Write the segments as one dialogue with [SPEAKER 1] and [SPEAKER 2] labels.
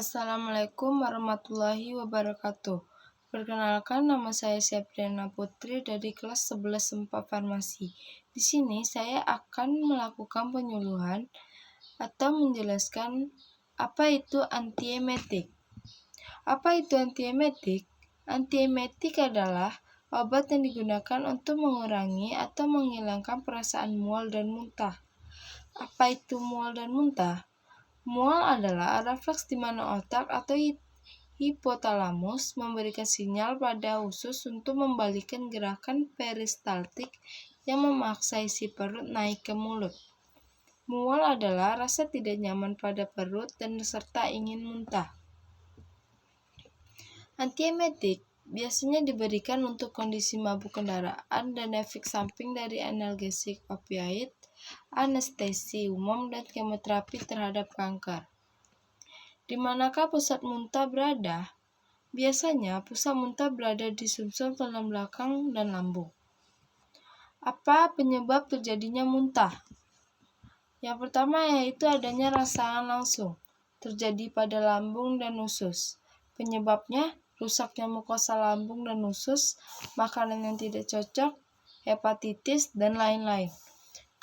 [SPEAKER 1] Assalamualaikum warahmatullahi wabarakatuh. Perkenalkan, nama saya Septriana Putri dari kelas 11 4 Farmasi. Di sini saya akan melakukan penyuluhan atau menjelaskan apa itu antiemetik. Apa itu antiemetik? Antiemetik adalah obat yang digunakan untuk mengurangi atau menghilangkan perasaan mual dan muntah. Apa itu mual dan muntah? Mual adalah refleks di mana otak atau hipotalamus memberikan sinyal pada usus untuk membalikkan gerakan peristaltik yang memaksa isi perut naik ke mulut. Mual adalah rasa tidak nyaman pada perut dan serta ingin muntah. Antiemetik biasanya diberikan untuk kondisi mabuk kendaraan dan efek samping dari analgesik opioid, anestesi umum, dan kemoterapi terhadap kanker. Di manakah pusat muntah berada? Biasanya pusat muntah berada di sumsum tulang belakang dan lambung. Apa penyebab terjadinya muntah? Yang pertama yaitu adanya rasakan langsung, terjadi pada lambung dan usus. Penyebabnya rusaknya mukosa lambung dan usus, makanan yang tidak cocok, hepatitis, dan lain-lain.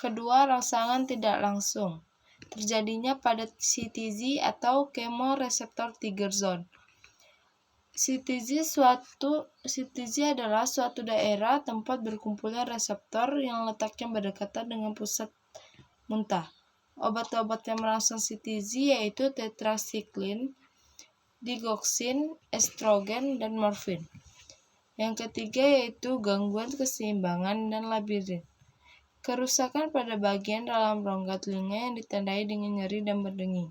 [SPEAKER 1] Kedua, rangsangan tidak langsung, terjadinya pada CTZ atau chemoreceptor trigger zone. CTZ adalah suatu daerah tempat berkumpulnya reseptor yang letaknya berdekatan dengan pusat muntah. Obat-obat yang merangsang CTZ yaitu tetrasiklin, digoxin, estrogen, dan morfin. Yang ketiga yaitu gangguan keseimbangan dan labirin. Kerusakan pada bagian dalam rongga telinga yang ditandai dengan nyeri dan berdenging.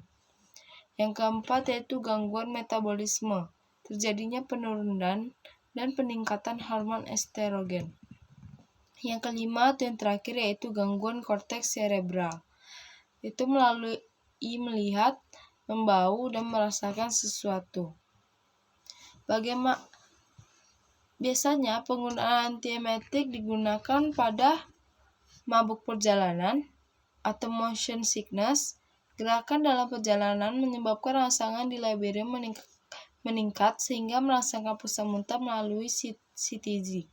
[SPEAKER 1] Yang keempat yaitu gangguan metabolisme, terjadinya penurunan dan peningkatan hormon estrogen. Yang kelima atau yang terakhir yaitu gangguan korteks cerebral, itu melalui melihat, membau, dan merasakan sesuatu. Biasanya penggunaan antiemetik digunakan pada mabuk perjalanan atau motion sickness. Gerakan dalam perjalanan menyebabkan rangsangan di labirin meningkat sehingga merasakan pusat muntah melalui CTZ.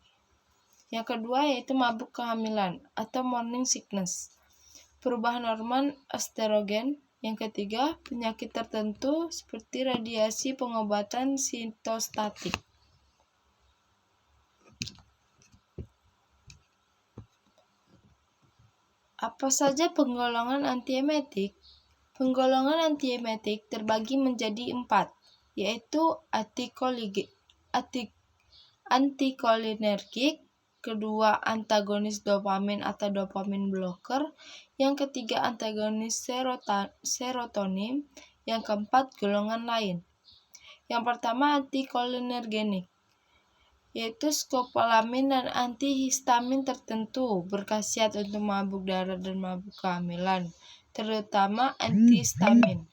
[SPEAKER 1] Yang kedua yaitu mabuk kehamilan atau morning sickness, perubahan hormon estrogen. Yang ketiga, penyakit tertentu seperti radiasi pengobatan sitostatik. Apa saja penggolongan antiemetik? Penggolongan antiemetik terbagi menjadi 4, yaitu antikolinergik, kedua antagonis dopamin atau dopamin blocker, yang ketiga antagonis serotonin, yang keempat golongan lain. Yang pertama antikolinergenik, yaitu skopolamin dan antihistamin tertentu berkhasiat untuk mabuk darat dan mabuk kehamilan, terutama antihistamin.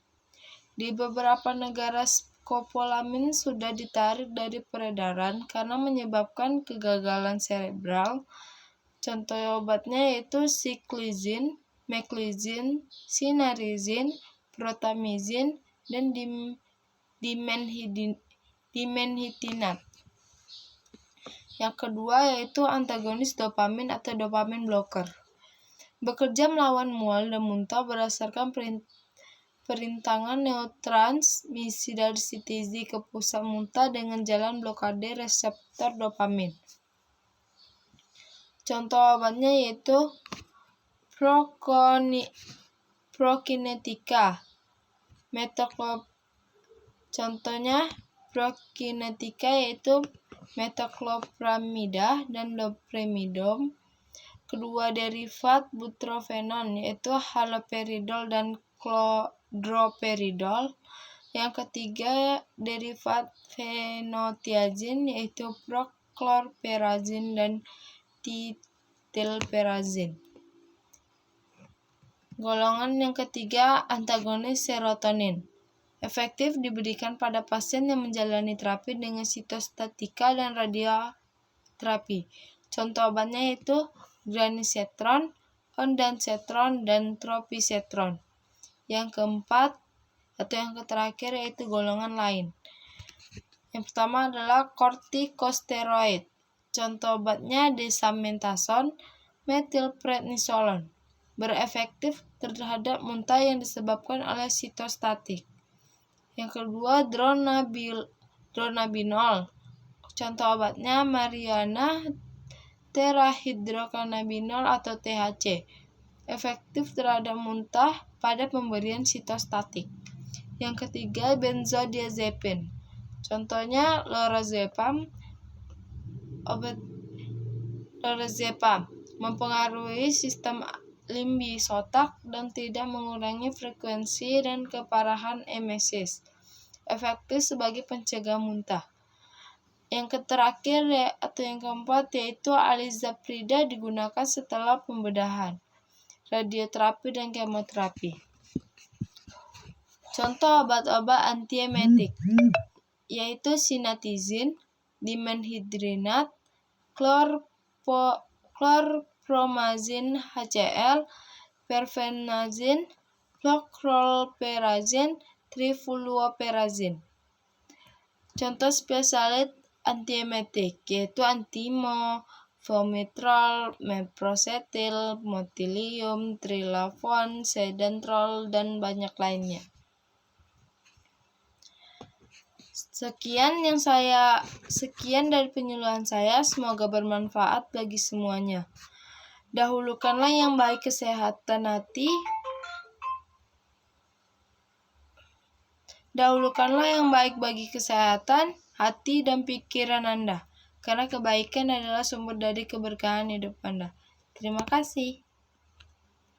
[SPEAKER 1] Di beberapa negara skopolamin sudah ditarik dari peredaran karena menyebabkan kegagalan cerebral. Contoh obatnya yaitu siklizin, meklizin, sinarizin, protamizin, dan dimenhitinat. Yang kedua yaitu antagonis dopamin atau dopamin blocker. Bekerja melawan mual dan muntah berdasarkan perintangan neurotransmisi dari CTZ ke pusat muntah dengan jalan blokade reseptor dopamin. Contoh obatnya yaitu prokinetika, Contohnya prokinetika yaitu metoclopramida dan dopramidom. Kedua derivat butrofenon yaitu haloperidol dan droperidol. Yang ketiga derivat fenotiazin yaitu prochlorperazin dan tiotilperazin. Golongan yang ketiga antagonis serotonin. Efektif diberikan pada pasien yang menjalani terapi dengan sitostatika dan radioterapi. Contoh obatnya yaitu granisetron, ondansetron, dan tropisetron. Yang keempat atau yang terakhir yaitu golongan lain. Yang pertama adalah kortikosteroid. Contoh obatnya dexamethasone, methylprednisolone. Berefektif terhadap muntah yang disebabkan oleh sitostatik. Yang kedua dronabinol. Contoh obatnya marijuana, terahidrokannabinol atau THC. Efektif terhadap muntah pada pemberian sitostatik. Yang ketiga benzodiazepin. Contohnya lorazepam. Obat lorazepam mempengaruhi sistem limbis otak dan tidak mengurangi frekuensi dan keparahan emesis. Efektif sebagai pencegah muntah. Yang terakhir atau yang keempat yaitu alizaprida digunakan setelah pembedahan, radioterapi dan kemoterapi. Contoh obat-obat antiemetik yaitu sinatizin, dimenhidrinat, chlorpromazin HCl, perfenazin, chlorperazin, trifluoperazin. Contoh spesialis antiemetik yaitu antimo, formoterol, meprosetil, motilium, trilafon, sedentrol, dan banyak lainnya. Sekian dari penyuluhan saya, semoga bermanfaat bagi semuanya. Dahulukanlah yang baik kesehatan hati. Dahulukanlah yang baik bagi kesehatan hati dan pikiran Anda, karena kebaikan adalah sumber dari keberkahan hidup Anda. Terima kasih.